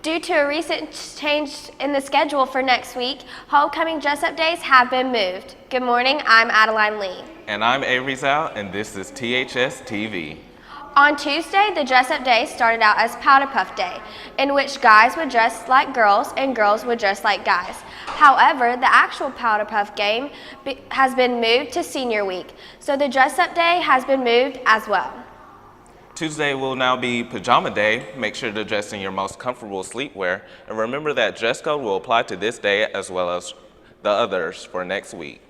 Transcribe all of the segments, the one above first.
Due to a recent change in the schedule for next week, homecoming dress-up days have been moved. Good morning, I'm Adeline Lee. And I'm Avery Zhao, and this is THS TV. On Tuesday, the dress-up day started out as Powder Puff Day, in which guys would dress like girls and girls would dress like guys. However, the actual Powder Puff game has been moved to Senior Week, so the dress-up day has been moved as well. Tuesday will now be Pajama Day. Make sure to dress in your most comfortable sleepwear, and remember that dress code will apply to this day as well as the others for next week.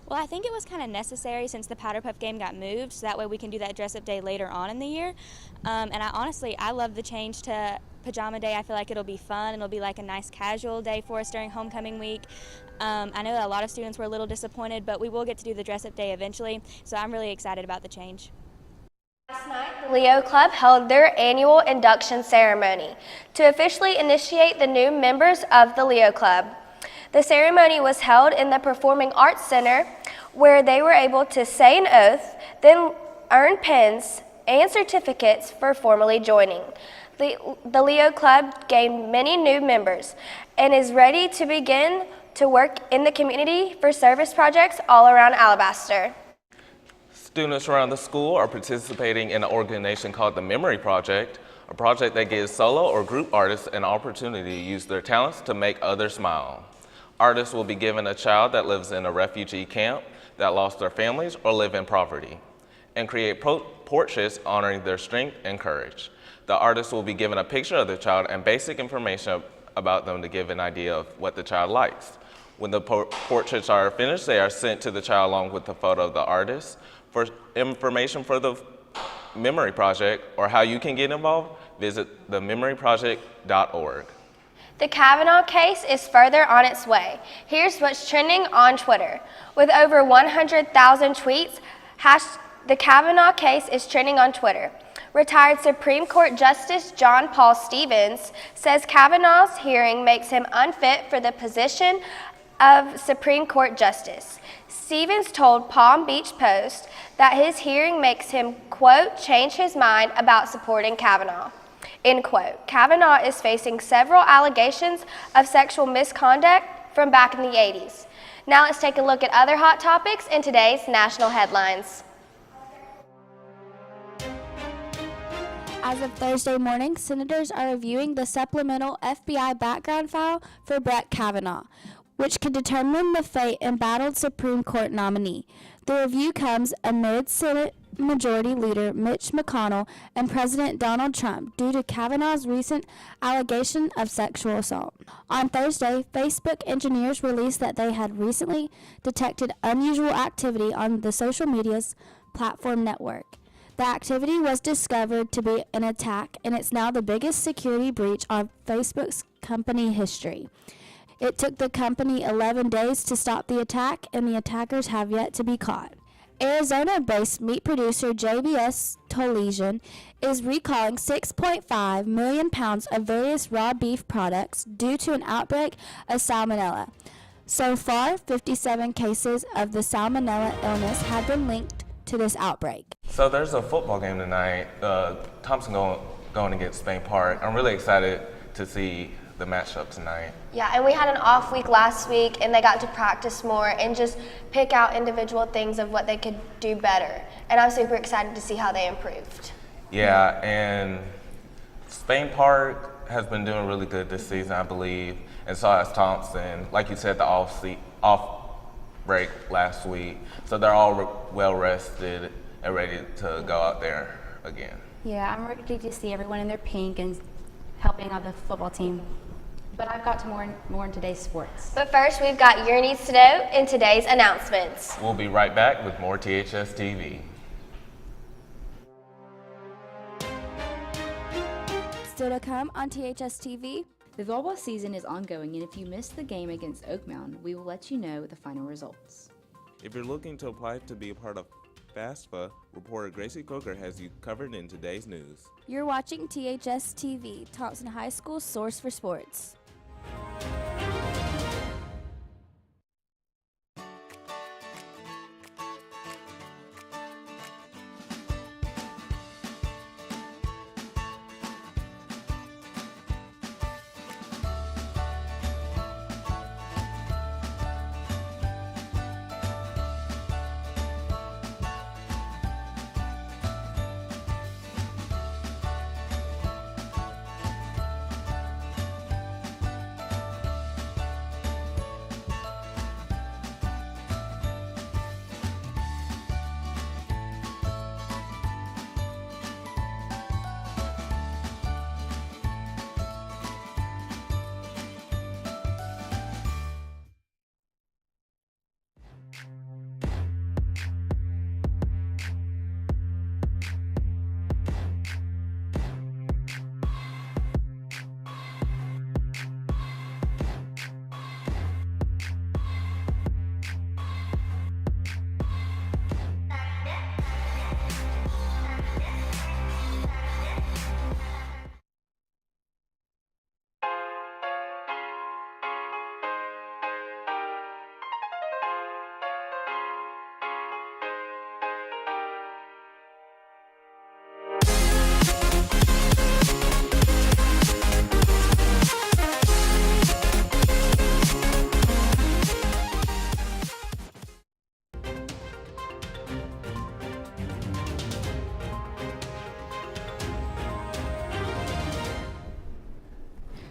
Well, I think it was kind of necessary since the Powder Puff game got moved, so that way we can do that dress-up day later on in the year. And I love the change to Pajama Day. I feel like it'll be fun, and it'll be like a nice casual day for us during homecoming week. I know that a lot of students were a little disappointed, but we will get to do the dress-up day eventually, so I'm really excited about the change. Last night, the Leo Club held their annual induction ceremony to officially initiate the new members of the Leo Club. The ceremony was held in the Performing Arts Center, where they were able to say an oath, then earn pins and certificates for formally joining. The Leo Club gained many new members and is ready to begin to work in the community for service projects all around Alabaster. Students around the school are participating in an organization called the Memory Project, a project that gives solo or group artists an opportunity to use their talents to make others smile. Artists will be given a child that lives in a refugee camp, that lost their families, or live in poverty, and create portraits honoring their strength and courage. The artist will be given a picture of the child and basic information about them to give an idea of what the child likes. When the portraits are finished, they are sent to the child along with the photo of the artist. For information for the Memory Project or how you can get involved, visit thememoryproject.org. The Kavanaugh case is further on its way. Here's what's trending on Twitter. With over 100,000 tweets, the Kavanaugh case is trending on Twitter. Retired Supreme Court Justice John Paul Stevens says Kavanaugh's hearing makes him unfit for the position of Supreme Court Justice. Stevens told Palm Beach Post that his hearing makes him, quote, change his mind about supporting Kavanaugh, end quote. Kavanaugh is facing several allegations of sexual misconduct from back in the 80s. Now let's take a look at other hot topics in today's national headlines. As of Thursday morning, senators are reviewing the supplemental FBI background file for Brett Kavanaugh, which could determine the fate embattled Supreme Court nominee. The review comes amid Senate Majority Leader Mitch McConnell and President Donald Trump due to Kavanaugh's recent allegation of sexual assault. On Thursday, Facebook engineers released that they had recently detected unusual activity on the social media's platform network. The activity was discovered to be an attack, and it's now the biggest security breach of Facebook's company history. It took the company 11 days to stop the attack, and the attackers have yet to be caught. Arizona-based meat producer JBS Tolesian is recalling 6.5 million pounds of various raw beef products due to an outbreak of salmonella. So far, 57 cases of the salmonella illness have been linked to this outbreak. So there's a football game tonight, Thompson going against Spain Park. I'm really excited to see the matchup tonight. Yeah, and we had an off week last week, and they got to practice more and just pick out individual things of what they could do better. And I'm super excited to see how they improved. Yeah, and Spain Park has been doing really good this season, I believe, and so has Thompson. Like you said, the off break last week, so they're all well rested and ready to go out there again. Yeah, I'm ready to see everyone in their pink and helping out the football team. But I've got to more in today's sports. But first, we've got your needs to know in today's announcements. We'll be right back with more THS TV. Still to come on THS TV. The volleyball season is ongoing, and if you missed the game against Oak Mound, we will let you know the final results. If you're looking to apply to be a part of FAFSA, reporter Gracie Coker has you covered in today's news. You're watching THS TV, Thompson High School's source for sports.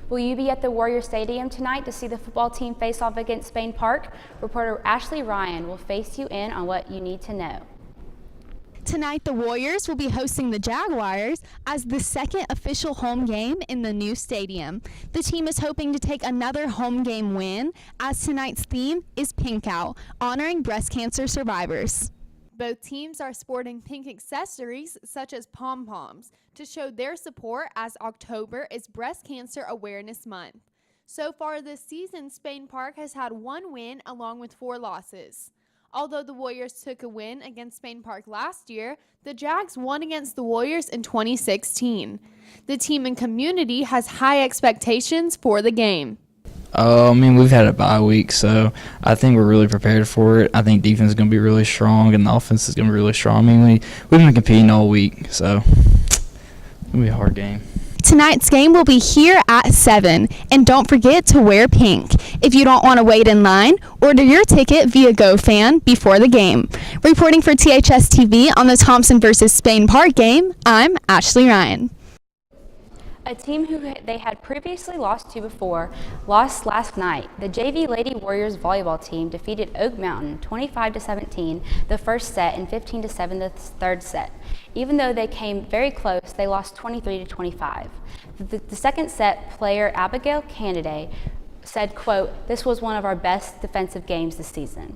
Will you be at the Warrior Stadium tonight to see the football team face off against Spain Park? Reporter Ashley Ryan will face you in on what you need to know. Tonight, the Warriors will be hosting the Jaguars as the second official home game in the new stadium. The team is hoping to take another home game win, as tonight's theme is Pink Out, honoring breast cancer survivors. Both teams are sporting pink accessories such as pom-poms to show their support, as October is Breast Cancer Awareness Month. So far this season, Spain Park has had 1 win along with 4 losses. Although the Warriors took a win against Spain Park last year, the Jags won against the Warriors in 2016. The team and community has high expectations for the game. We've had a bye week, so I think we're really prepared for it. I think defense is going to be really strong, and the offense is going to be really strong. We've been competing all week, so it's going to be a hard game. Tonight's game will be here at 7, and don't forget to wear pink. If you don't want to wait in line, order your ticket via GoFan before the game. Reporting for THS TV on the Thompson vs. Spain Park game, I'm Ashley Ryan. A team who they had previously lost to before lost last night. The JV Lady Warriors volleyball team defeated Oak Mountain 25-17 the first set and 15-7 the third set. Even though they came very close, they lost 23-25. The second set player Abigail Candiday said, quote, "This was one of our best defensive games this season."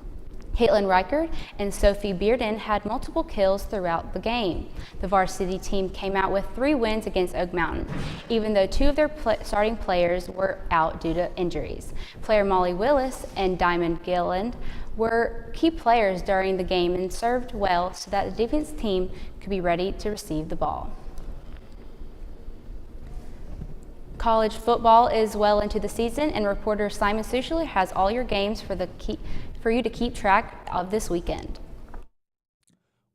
Caitlin Reichert and Sophie Bearden had multiple kills throughout the game. The varsity team came out with 3 wins against Oak Mountain, even though 2 of their starting players were out due to injuries. Player Molly Willis and Diamond Gilland were key players during the game and served well so that the defense team could be ready to receive the ball. College football is well into the season, and reporter Simon Sushler has all your games for you to keep track of this weekend.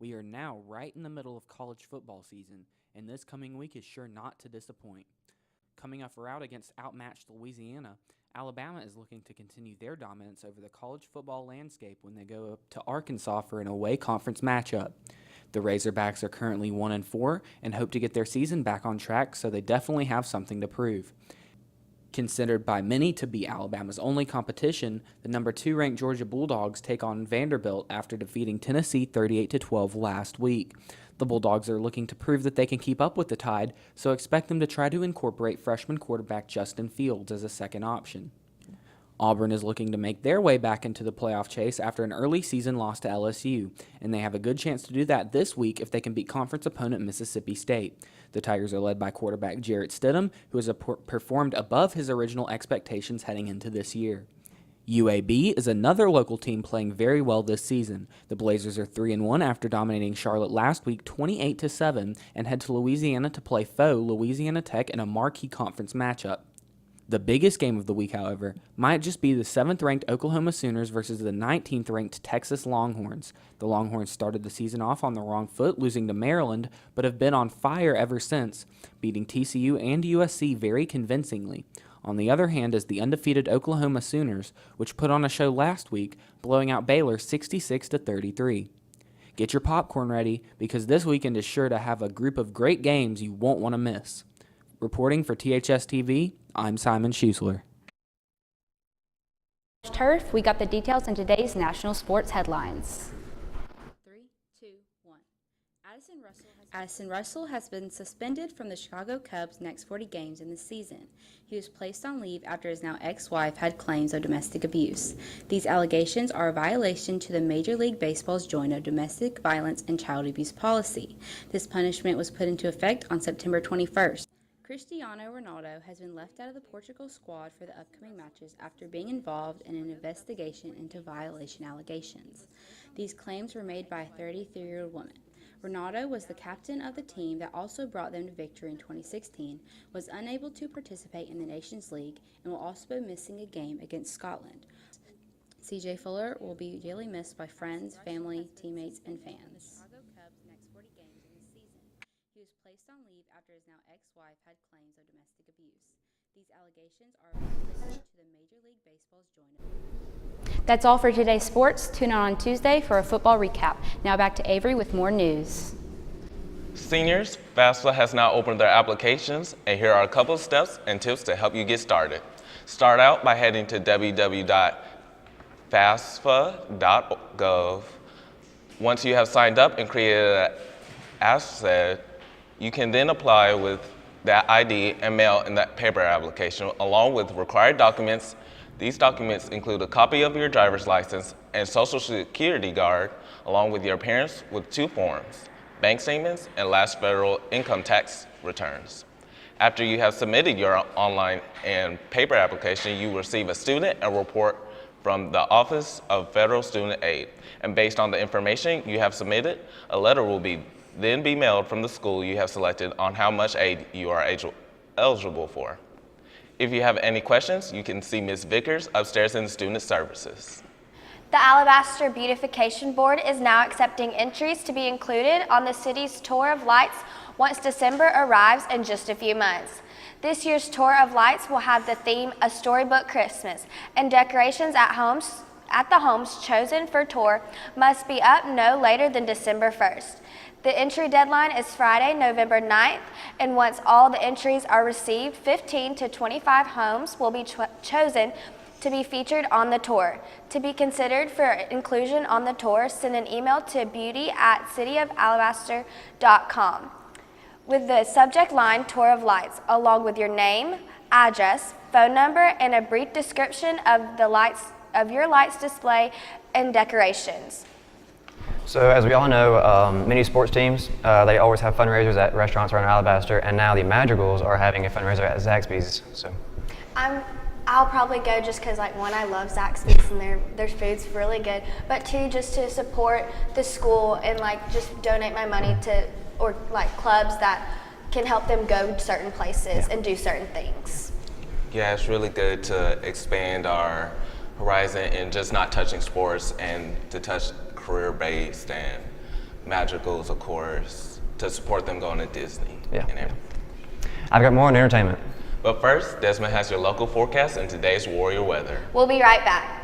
We are now right in the middle of college football season, and this coming week is sure not to disappoint. Coming off a rout against outmatched Louisiana, Alabama is looking to continue their dominance over the college football landscape when they go up to Arkansas for an away conference matchup. The Razorbacks are currently 1-4 and hope to get their season back on track, so they definitely have something to prove. Considered by many to be Alabama's only competition, the number 2 ranked Georgia Bulldogs take on Vanderbilt after defeating Tennessee 38-12 last week. The Bulldogs are looking to prove that they can keep up with the Tide, so expect them to try to incorporate freshman quarterback Justin Fields as a second option. Auburn is looking to make their way back into the playoff chase after an early season loss to LSU, and they have a good chance to do that this week if they can beat conference opponent Mississippi State. The Tigers are led by quarterback Jarrett Stidham, who has performed above his original expectations heading into this year. UAB is another local team playing very well this season. The Blazers are 3-1 after dominating Charlotte last week 28-7 and head to Louisiana to play foe Louisiana Tech in a marquee conference matchup. The biggest game of the week, however, might just be the 7th-ranked Oklahoma Sooners versus the 19th-ranked Texas Longhorns. The Longhorns started the season off on the wrong foot, losing to Maryland, but have been on fire ever since, beating TCU and USC very convincingly. On the other hand is the undefeated Oklahoma Sooners, which put on a show last week, blowing out Baylor 66-33. Get your popcorn ready, because this weekend is sure to have a group of great games you won't want to miss. Reporting for THS TV, I'm Simon Schusler. Turf, we got the details in today's national sports headlines. 3, 2, 1. Addison Russell has been suspended from the Chicago Cubs' next 40 games in the season. He was placed on leave after his now ex-wife had claims of domestic abuse. These allegations are a violation to the Major League Baseball's Joint Domestic Violence and Child Abuse Policy. This punishment was put into effect on September 21st. Cristiano Ronaldo has been left out of the Portugal squad for the upcoming matches after being involved in an investigation into violation allegations. These claims were made by a 33-year-old woman. Ronaldo was the captain of the team that also brought them to victory in 2016, was unable to participate in the Nations League, and will also be missing a game against Scotland. CJ Fuller will be dearly missed by friends, family, teammates, and fans. He was placed on leave after his now ex-wife had claims of domestic abuse. These allegations are a violation to the Major League Baseball's joint. That's all for today's sports. Tune in on Tuesday for a football recap. Now back to Avery with more news. Seniors, FAFSA has now opened their applications, and here are a couple of steps and tips to help you get started. Start out by heading to www.fasfa.gov. Once you have signed up and created an asset, you can then apply with that ID and mail in that paper application along with required documents. These documents include a copy of your driver's license and social security card, along with your parents with 2 forms, bank statements, and last federal income tax returns. After you have submitted your online and paper application, you will receive a student and report from the Office of Federal Student Aid. And based on the information you have submitted, a letter will then be mailed from the school you have selected on how much aid you are eligible for. If you have any questions, you can see Ms. Vickers upstairs in Student Services. The Alabaster Beautification Board is now accepting entries to be included on the city's Tour of Lights once December arrives in just a few months. This year's Tour of Lights will have the theme A Storybook Christmas, and decorations at the homes chosen for tour must be up no later than December 1st. The entry deadline is Friday, November 9th, and once all the entries are received, 15 to 25 homes will be chosen to be featured on the tour. To be considered for inclusion on the tour, send an email to beauty@cityofalabaster.com with the subject line Tour of Lights, along with your name, address, phone number, and a brief description of your lights display and decorations. So as we all know, many sports teams, they always have fundraisers at restaurants around Alabaster, and now the Madrigals are having a fundraiser at Zaxby's. So I'll probably go just because, like, one, I love Zaxby's and their food's really good, but two, just to support the school and, like, just donate my money to, or like, clubs that can help them go to certain places and do certain things. Yeah, it's really good to expand our horizon and just not touching sports and to touch career-based and Madrigals, of course, to support them going to Disney and everything. I've got more on entertainment. But first, Desmond has your local forecast and today's Warrior weather. We'll be right back.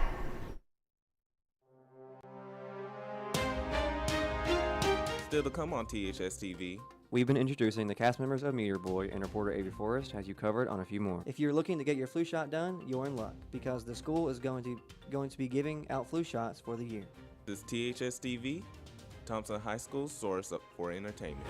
Still to come on THS TV. We've been introducing the cast members of Meteor Boy, and reporter Avery Forrest has you covered on a few more. If you're looking to get your flu shot done, you're in luck because the school is going to be giving out flu shots for the year. This is THS TV, Thompson High School's source for entertainment.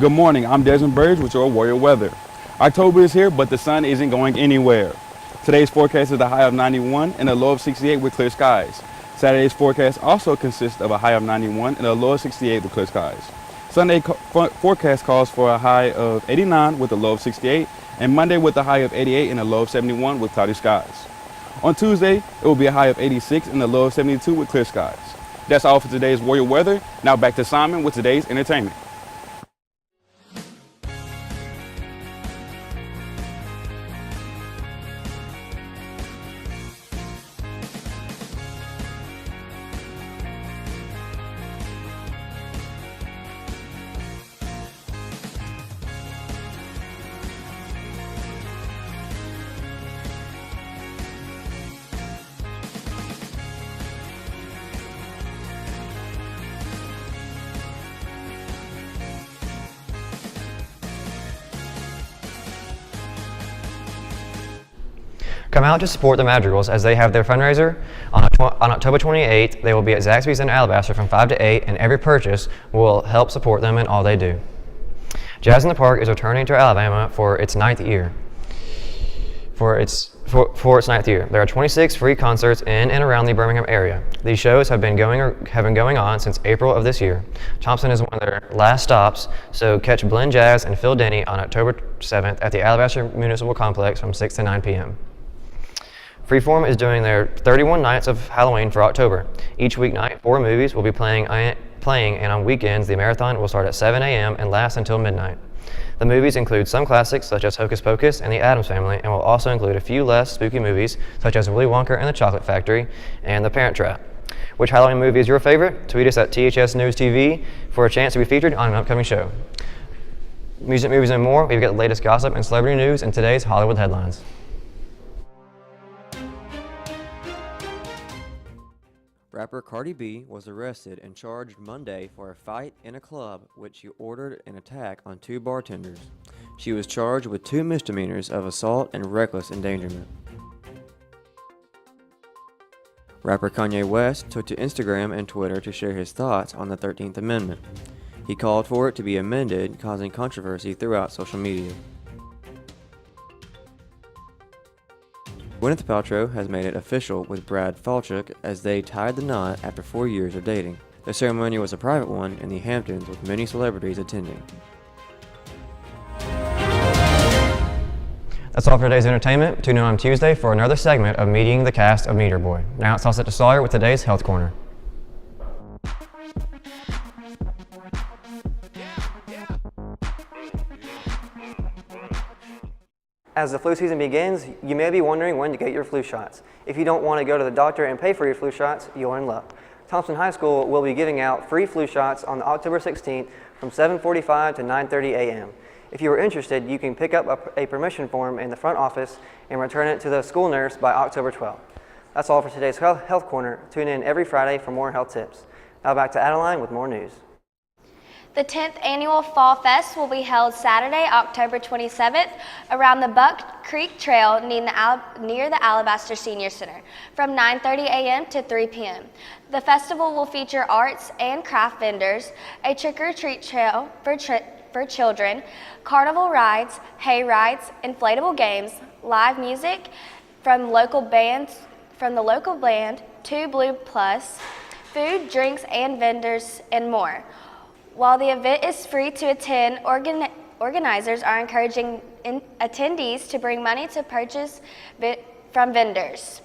Good morning, I'm Desmond Burge with your Warrior weather. October is here, but the sun isn't going anywhere. Today's forecast is a high of 91 and a low of 68 with clear skies. Saturday's forecast also consists of a high of 91 and a low of 68 with clear skies. Sunday forecast calls for a high of 89 with a low of 68, and Monday with a high of 88 and a low of 71 with cloudy skies. On Tuesday, it will be a high of 86 and a low of 72 with clear skies. That's all for today's Warrior weather. Now back to Simon with today's entertainment. Come out to support the Madrigals as they have their fundraiser. On October 28th, they will be at Zaxby's in Alabaster from 5 to 8, and every purchase will help support them in all they do. Jazz in the Park is returning to Alabama for its ninth year. For its ninth year. There are 26 free concerts in and around the Birmingham area. These shows have been going on since April of this year. Thompson is one of their last stops, so catch Blend Jazz and Phil Denny on October 7th at the Alabaster Municipal Complex from 6 to 9 p.m. Freeform is doing their 31 nights of Halloween for October. Each weeknight, 4 movies will be playing, and on weekends, the marathon will start at 7 a.m. and last until midnight. The movies include some classics such as Hocus Pocus and The Addams Family, and will also include a few less spooky movies such as Willy Wonka and the Chocolate Factory and The Parent Trap. Which Halloween movie is your favorite? Tweet us at THS News TV for a chance to be featured on an upcoming show. Music, movies, and more, we've got the latest gossip and celebrity news in today's Hollywood headlines. Rapper Cardi B was arrested and charged Monday for a fight in a club which she ordered an attack on 2 bartenders. She was charged with 2 misdemeanors of assault and reckless endangerment. Rapper Kanye West took to Instagram and Twitter to share his thoughts on the 13th Amendment. He called for it to be amended, causing controversy throughout social media. Gwyneth Paltrow has made it official with Brad Falchuk as they tied the knot after 4 years of dating. The ceremony was a private one in the Hamptons with many celebrities attending. That's all for today's entertainment. Tune in on Tuesday for another segment of Meeting the Cast of Meter Boy. Now it's all set to Sawyer with today's Health Corner. As the flu season begins, you may be wondering when to get your flu shots. If you don't want to go to the doctor and pay for your flu shots, you're in luck. Thompson High School will be giving out free flu shots on October 16th from 7:45 to 9:30 a.m. If you are interested, you can pick up a permission form in the front office and return it to the school nurse by October 12th. That's all for today's Health Corner. Tune in every Friday for more health tips. Now back to Adeline with more news. The 10th Annual Fall Fest will be held Saturday, October 27th, around the Buck Creek Trail near the Alabaster Senior Center from 9:30 a.m. to 3 p.m. The festival will feature arts and craft vendors, a trick-or-treat trail for children, carnival rides, hay rides, inflatable games, live music from the local band, 2 Blue Plus, food, drinks, and vendors, and more. While the event is free to attend, organizers are encouraging attendees to bring money to purchase from vendors.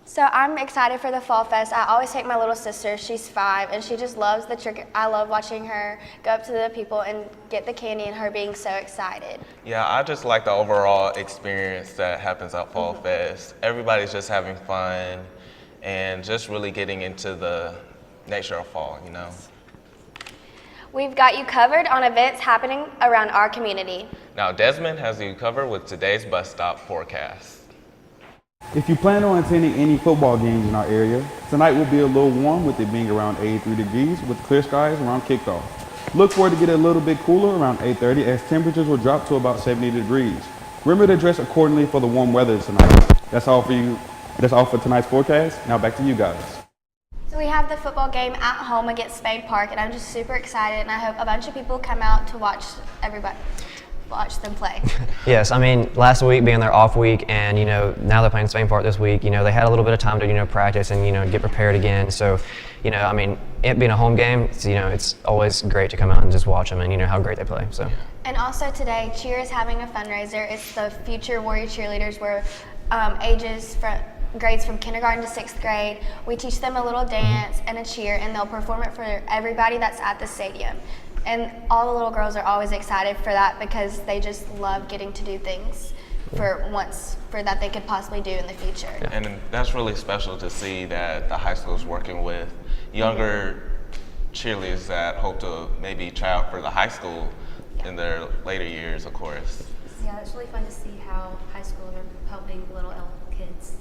So I'm excited for the Fall Fest. I always take my little sister, she's 5, and she just loves the trick. I love watching her go up to the people and get the candy and her being so excited. Yeah, I just like the overall experience that happens at Fall Fest. Everybody's just having fun and just really getting into the nature of fall, you know. We've got you covered on events happening around our community. Now Desmond has you covered with today's bus stop forecast. If you plan on attending any football games in our area, tonight will be a little warm with it being around 83 degrees with clear skies around kickoff. Look for it to get a little bit cooler around 8:30 as temperatures will drop to about 70 degrees. Remember to dress accordingly for the warm weather tonight. That's all for tonight's forecast. Now back to you guys. So we have the football game at home against Spain Park, and I'm just super excited, and I hope a bunch of people come out to watch them play. Yes, I mean, last week being their off week, and now they're playing Spain Park this week. They had a little bit of time to practice and get prepared again. So, I mean, it being a home game, it's always great to come out and just watch them and how great they play. So. And also today, Cheer is having a fundraiser. It's the Future Warrior Cheerleaders, where grades from kindergarten to 6th grade. We teach them a little dance and a cheer, and they'll perform it for everybody that's at the stadium. And all the little girls are always excited for that because they just love getting to do things for that they could possibly do in the future. And that's really special to see that the high school is working with younger cheerleaders that hope to maybe try out for the high school in their later years, of course. Yeah, it's really fun to see how high school are helping little kids.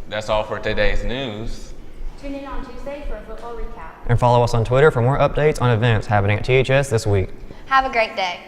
That's all for today's news. Tune in on Tuesday for a football recap. And follow us on Twitter for more updates on events happening at THS this week. Have a great day.